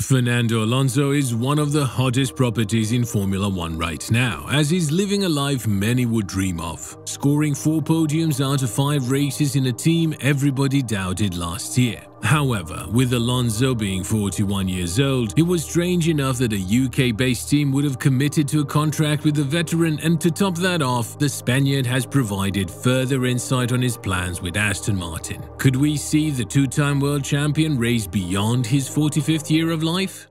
Fernando Alonso is one of the hottest properties in Formula One right now, as he's living a life many would dream of, scoring 4 podiums out of 5 races in a team everybody doubted last year. However, with Alonso being 41 years old, it was strange enough that a UK-based team would have committed to a contract with the veteran, and to top that off, the Spaniard has provided further insight on his plans with Aston Martin. Could we see the 2-time world champion race beyond his 45th year of life?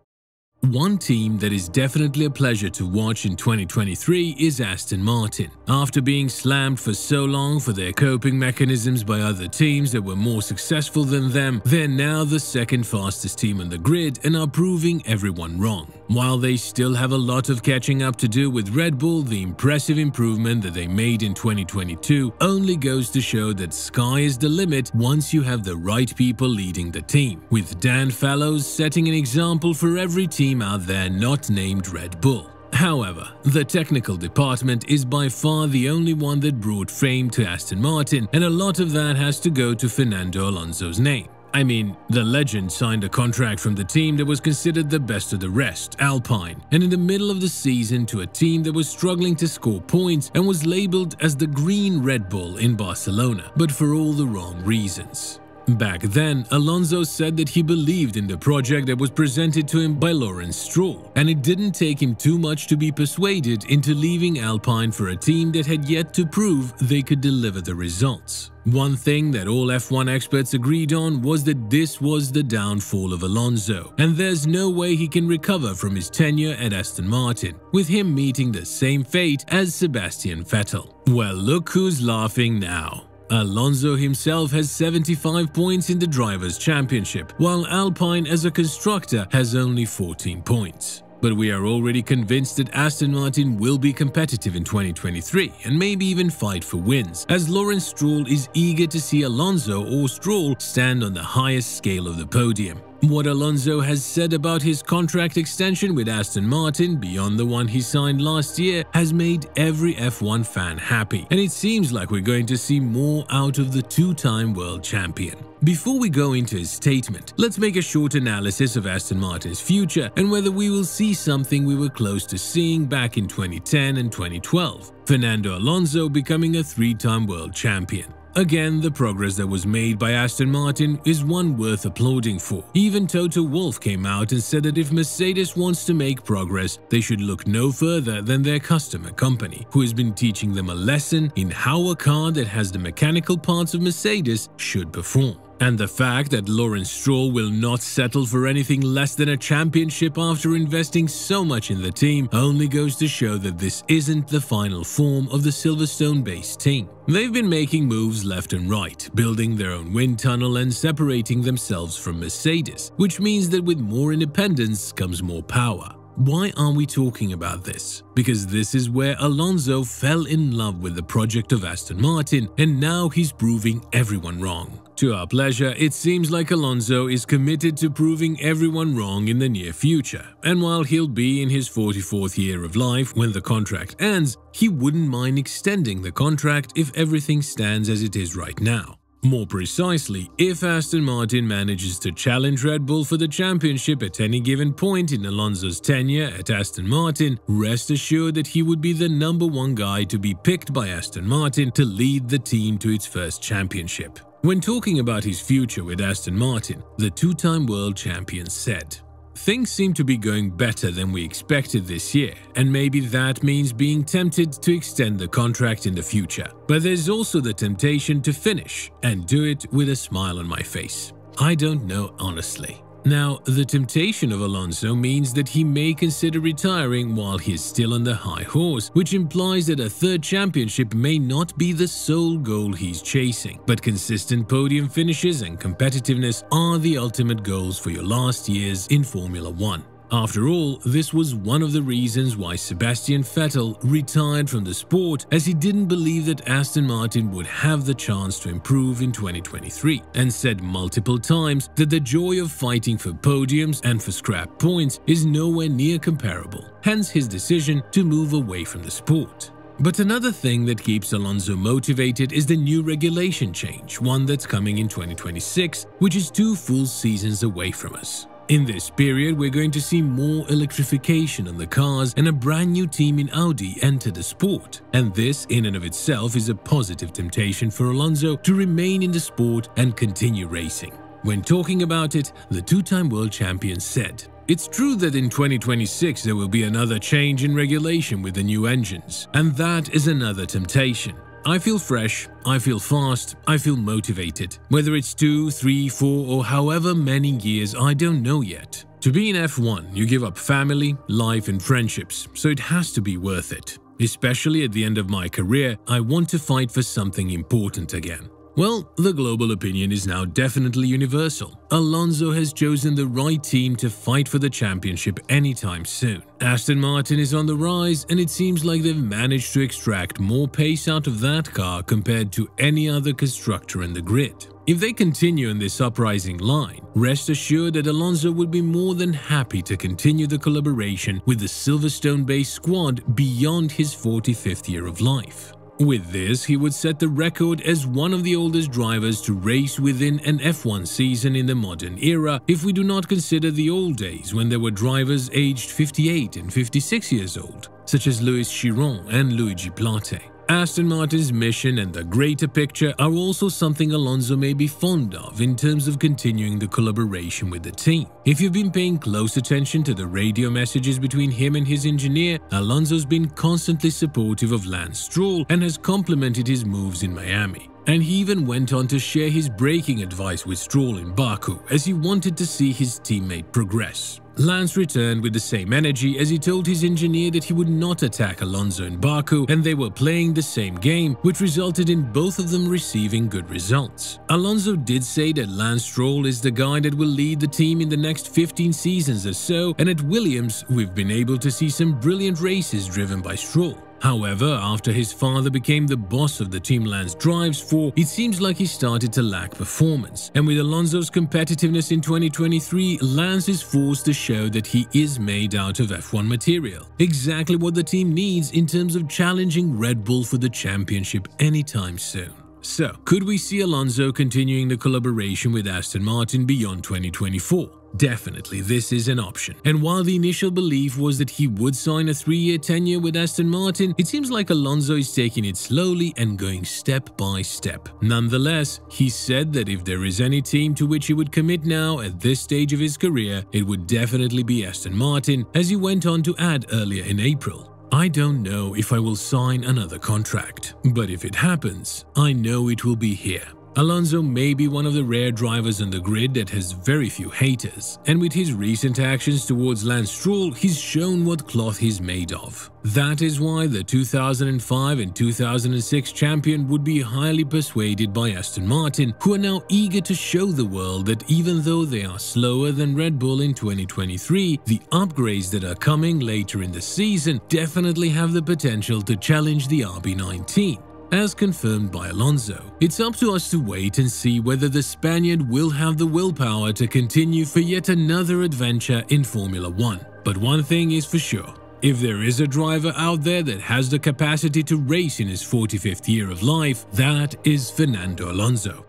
One team that is definitely a pleasure to watch in 2023 is Aston Martin. After being slammed for so long for their coping mechanisms by other teams that were more successful than them, they're now the second fastest team on the grid and are proving everyone wrong. While they still have a lot of catching up to do with Red Bull, the impressive improvement that they made in 2022 only goes to show that sky is the limit once you have the right people leading the team, with Dan Fallows setting an example for every team out there not named Red Bull. However, the technical department is by far the only one that brought fame to Aston Martin, and a lot of that has to go to Fernando Alonso's name. I mean, the legend signed a contract from the team that was considered the best of the rest, Alpine, and in the middle of the season to a team that was struggling to score points and was labeled as the Green Red Bull in Barcelona, but for all the wrong reasons. Back then, Alonso said that he believed in the project that was presented to him by Lawrence Stroll, and it didn't take him too much to be persuaded into leaving Alpine for a team that had yet to prove they could deliver the results. One thing that all F1 experts agreed on was that this was the downfall of Alonso, and there's no way he can recover from his tenure at Aston Martin, with him meeting the same fate as Sebastian Vettel. Well, look who's laughing now. Alonso himself has 75 points in the Drivers' Championship, while Alpine as a constructor has only 14 points. But we are already convinced that Aston Martin will be competitive in 2023 and maybe even fight for wins, as Lawrence Stroll is eager to see Alonso or Stroll stand on the highest scale of the podium. What Alonso has said about his contract extension with Aston Martin, beyond the one he signed last year, has made every F1 fan happy, and it seems like we're going to see more out of the 2-time world champion. Before we go into his statement, let's make a short analysis of Aston Martin's future and whether we will see something we were close to seeing back in 2010 and 2012, Fernando Alonso becoming a 3-time world champion. Again, the progress that was made by Aston Martin is one worth applauding for. Even Toto Wolff came out and said that if Mercedes wants to make progress, they should look no further than their customer company, who has been teaching them a lesson in how a car that has the mechanical parts of Mercedes should perform. And the fact that Lawrence Stroll will not settle for anything less than a championship after investing so much in the team only goes to show that this isn't the final form of the Silverstone-based team. They've been making moves left and right, building their own wind tunnel and separating themselves from Mercedes, which means that with more independence comes more power. Why are we talking about this? Because this is where Alonso fell in love with the project of Aston Martin, and now he's proving everyone wrong. To our pleasure, it seems like Alonso is committed to proving everyone wrong in the near future, and while he'll be in his 44th year of life when the contract ends, he wouldn't mind extending the contract if everything stands as it is right now. More precisely, if Aston Martin manages to challenge Red Bull for the championship at any given point in Alonso's tenure at Aston Martin, rest assured that he would be the #1 guy to be picked by Aston Martin to lead the team to its first championship. When talking about his future with Aston Martin, the 2-time world champion said, "Things seem to be going better than we expected this year, and maybe that means being tempted to extend the contract in the future. But there's also the temptation to finish and do it with a smile on my face. I don't know honestly." Now, the temptation of Alonso means that he may consider retiring while he is still on the high horse, which implies that a 3rd championship may not be the sole goal he's chasing, but consistent podium finishes and competitiveness are the ultimate goals for your last years in Formula One. After all, this was one of the reasons why Sebastian Vettel retired from the sport, as he didn't believe that Aston Martin would have the chance to improve in 2023, and said multiple times that the joy of fighting for podiums and for scrap points is nowhere near comparable, hence his decision to move away from the sport. But another thing that keeps Alonso motivated is the new regulation change, one that's coming in 2026, which is 2 full seasons away from us. In this period, we're going to see more electrification on the cars and a brand new team in Audi enter the sport. And this, in and of itself, is a positive temptation for Alonso to remain in the sport and continue racing. When talking about it, the two-time world champion said, "It's true that in 2026 there will be another change in regulation with the new engines, and that is another temptation. I feel fresh, I feel fast, I feel motivated. Whether it's 2, 3, 4 or however many years, I don't know yet. To be in F1, you give up family, life and friendships, so it has to be worth it. Especially at the end of my career, I want to fight for something important again." Well, the global opinion is now definitely universal. Alonso has chosen the right team to fight for the championship anytime soon. Aston Martin is on the rise, and it seems like they've managed to extract more pace out of that car compared to any other constructor in the grid. If they continue in this uprising line, rest assured that Alonso would be more than happy to continue the collaboration with the Silverstone-based squad beyond his 45th year of life. With this, he would set the record as one of the oldest drivers to race within an F1 season in the modern era, if we do not consider the old days when there were drivers aged 58 and 56 years old, such as Louis Chiron and Luigi Plate. Aston Martin's mission and the greater picture are also something Alonso may be fond of in terms of continuing the collaboration with the team. If you've been paying close attention to the radio messages between him and his engineer, Alonso's been constantly supportive of Lance Stroll and has complimented his moves in Miami. And he even went on to share his braking advice with Stroll in Baku, as he wanted to see his teammate progress. Lance returned with the same energy as he told his engineer that he would not attack Alonso in Baku, and they were playing the same game, which resulted in both of them receiving good results. Alonso did say that Lance Stroll is the guy that will lead the team in the next 15 seasons or so, and at Williams, we've been able to see some brilliant races driven by Stroll. However, after his father became the boss of the team Lance drives for, it seems like he started to lack performance. And with Alonso's competitiveness in 2023, Lance is forced to show that he is made out of F1 material. Exactly what the team needs in terms of challenging Red Bull for the championship anytime soon. So, could we see Alonso continuing the collaboration with Aston Martin beyond 2024? Definitely, this is an option. And while the initial belief was that he would sign a 3-year tenure with Aston Martin, it seems like Alonso is taking it slowly and going step by step. Nonetheless, he said that if there is any team to which he would commit now at this stage of his career, it would definitely be Aston Martin, as he went on to add earlier in April. "I don't know if I will sign another contract, but if it happens, I know it will be here." Alonso may be one of the rare drivers on the grid that has very few haters, and with his recent actions towards Lance Stroll, he's shown what cloth he's made of. That is why the 2005 and 2006 champion would be highly persuaded by Aston Martin, who are now eager to show the world that even though they are slower than Red Bull in 2023, the upgrades that are coming later in the season definitely have the potential to challenge the RB19. As confirmed by Alonso, it's up to us to wait and see whether the Spaniard will have the willpower to continue for yet another adventure in Formula 1. But one thing is for sure, if there is a driver out there that has the capacity to race in his 45th year of life, that is Fernando Alonso.